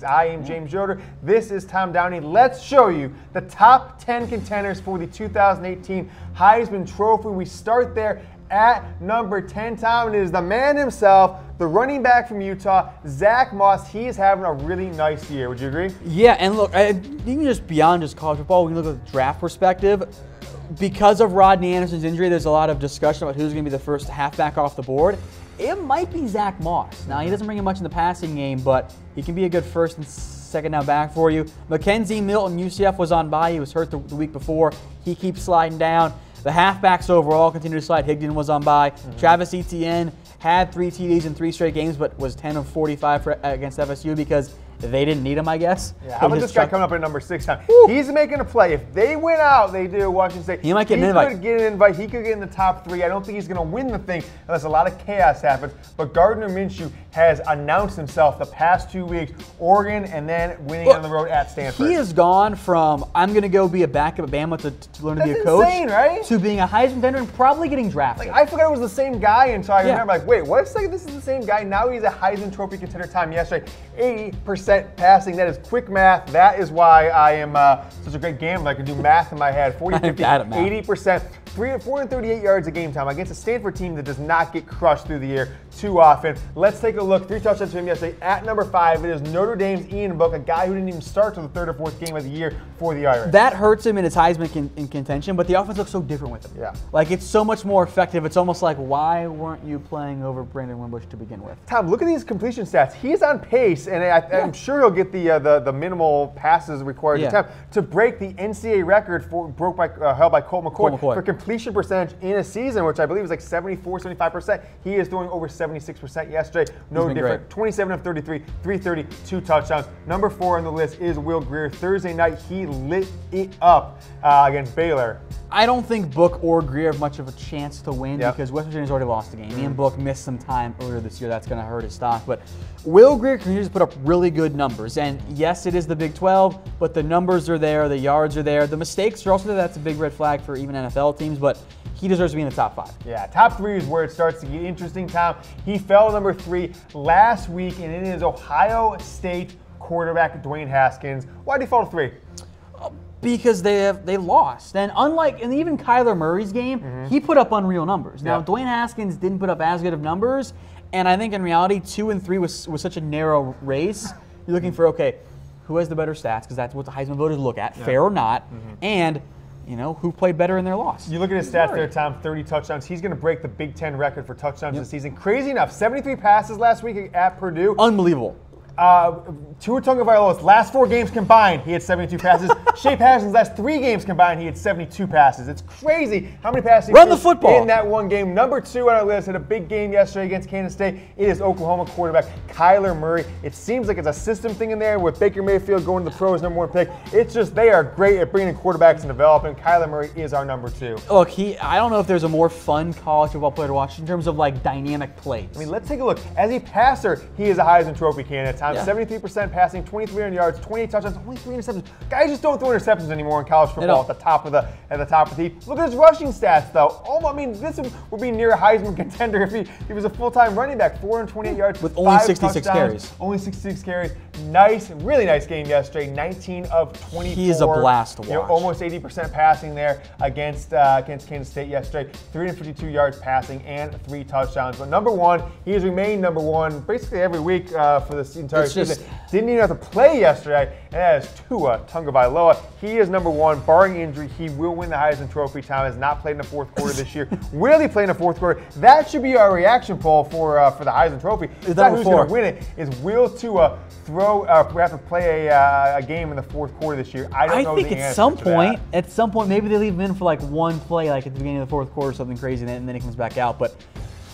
I am James Yoder. This is Tom Downey. Let's show you the top 10 contenders for the 2018 Heisman Trophy. We start there at number 10, Tom, and it is the man himself, the running back from Utah, Zack Moss. He is having a really nice year. Would you agree? Yeah, and look, even just beyond just college football, we can look at the draft perspective. Because of Rodney Anderson's injury, there's a lot of discussion about who's going to be the first halfback off the board. It might be Zack Moss. Now, he doesn't bring in much in the passing game, but he can be a good first and second down back for you. McKenzie Milton, UCF was on bye. He was hurt the week before. He keeps sliding down. The halfbacks overall continue to slide. Higdon was on bye. Travis Etienne had 3 TDs in 3 straight games, but was 10 of 45 against FSU because they didn't need him, I guess. Yeah, how about this guy coming up at number 6 time? He's making a play. If they win out, they do Washington State. He might get an invite. He could get an invite. He could get in the top 3. I don't think he's going to win the thing unless a lot of chaos happens. But Gardner Minshew has announced himself the past 2 weeks, Oregon, and then winning on the road at Stanford. He has gone from, I'm going to go be a backup at Bama to learn to be a coach, insane, right? To being a Heisman contender and probably getting drafted. Like, I forgot it was the same guy until I remember, like, wait, what a second, this is the same guy. Now he's a Heisman Trophy contender. Time yesterday, 80% passing. That is quick math. That is why I am such a great gambler. I can do math in my head. 40, 50, 80%. 438 yards a game, Tom, against a Stanford team that does not get crushed through the air too often. Let's take a look. 3 touchdowns to him yesterday. At number 5, it is Notre Dame's Ian Book, a guy who didn't even start till the 3rd or 4th game of the year for the Irish. That hurts him in his Heisman in contention, but the offense looks so different with him. Yeah. Like, it's so much more effective. It's almost like, why weren't you playing over Brandon Wimbush to begin with? Tom, look at these completion stats. He's on pace, and I'm sure he'll get the minimal passes required to attempt to break the NCAA record held by Colt McCoy for completion percentage in a season, which I believe is like 74, 75%. He is throwing over 76% yesterday. No different. 27 of 33, 330, 2 touchdowns. Number 4 on the list is Will Grier. Thursday night, he lit it up against Baylor. I don't think Book or Grier have much of a chance to win because West Virginia's already lost the game. Ian Book missed some time earlier this year. That's going to hurt his stock. But Will Grier continues to put up really good numbers. And yes, it is the Big 12, but the numbers are there. The yards are there. The mistakes are also there. That's a big red flag for even NFL teams. But he deserves to be in the top 5. Yeah, top 3 is where it starts to get interesting, Tom. He fell to number 3 last week, and it is Ohio State quarterback Dwayne Haskins. Why did he fall to 3? Because they lost. And even Kyler Murray's game, he put up unreal numbers. Now, Dwayne Haskins didn't put up as good of numbers, and I think in reality, 2 and 3 was such a narrow race. You're looking for, okay, who has the better stats, because that's what the Heisman voters look at, fair or not, and who played better in their loss. You look at his stats there, Tom, 30 touchdowns. He's going to break the Big Ten record for touchdowns this season. Crazy enough, 73 passes last week at Purdue. Unbelievable. Tua Tagovailoa's last 4 games combined, he had 72 passes. Shea Patterson's last 3 games combined, he had 72 passes. It's crazy how many passes he Run the football in that one game. Number 2 on our list had a big game yesterday against Kansas State. It is Oklahoma quarterback Kyler Murray. It seems like it's a system thing in there with Baker Mayfield going to the pros, number 1 pick. It's just they are great at bringing in quarterbacks and developing. Kyler Murray is our number 2. Look, I don't know if there's a more fun college football player to watch in terms of like dynamic plays. I mean, let's take a look. As a passer, he is a Heisman Trophy candidate. Tom, 73% passing, 2,300 yards, 28 touchdowns, only 3 interceptions. Guys just don't throw interceptions anymore in college football at the top of the heap. Look at his rushing stats, though. I mean, this would be near a Heisman contender if he was a full-time running back. 428 yards with only 66 carries. Only 66 carries. Nice, really nice game yesterday. 19 of 24. He is a blast to watch. Almost 80% passing there against Kansas State yesterday. 352 yards passing and 3 touchdowns. But number 1, he has remained number 1 basically every week for this entire season. Didn't even have to play yesterday, and that is Tua Tagovailoa. He is number 1, barring injury. He will win the Heisman Trophy. Tom has not played in the 4th quarter this year. Will he play in the 4th quarter? That should be our reaction poll for the Heisman Trophy. It's not who's going to win it. Is will Tua have to play a game in the 4th quarter this year? I don't know the answer to that. At some point, maybe they leave him in for like 1 play, like at the beginning of the 4th quarter, something crazy, and then he comes back out. But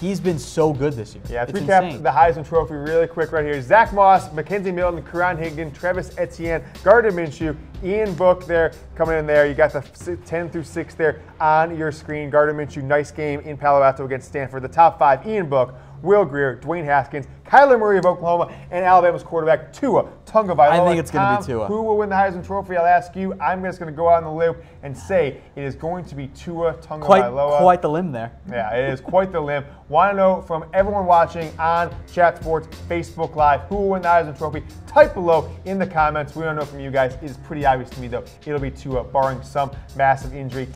he's been so good this year. Yeah, to recap the Heisman Trophy really quick right here. Zack Moss, McKenzie Milton, Karan Higdon, Travis Etienne, Gardner Minshew, Ian Book there coming in there. You got the 10 through 6 there on your screen. Gardner Minshew, nice game in Palo Alto against Stanford. The top 5, Ian Book, Will Grier, Dwayne Haskins, Kyler Murray of Oklahoma, and Alabama's quarterback Tua Tagovailoa. I think it's going to be Tua. Who will win the Heisman Trophy? I'll ask you. I'm just going to go out on the limb and say it is going to be Tua Tagovailoa. Quite the limb there. Yeah, it is quite the limb. Want to know from everyone watching on Chat Sports, Facebook Live, who will win the Heisman Trophy? Type below in the comments. We want to know from you guys. It is pretty obvious to me, though. It'll be Tua, barring some massive injury.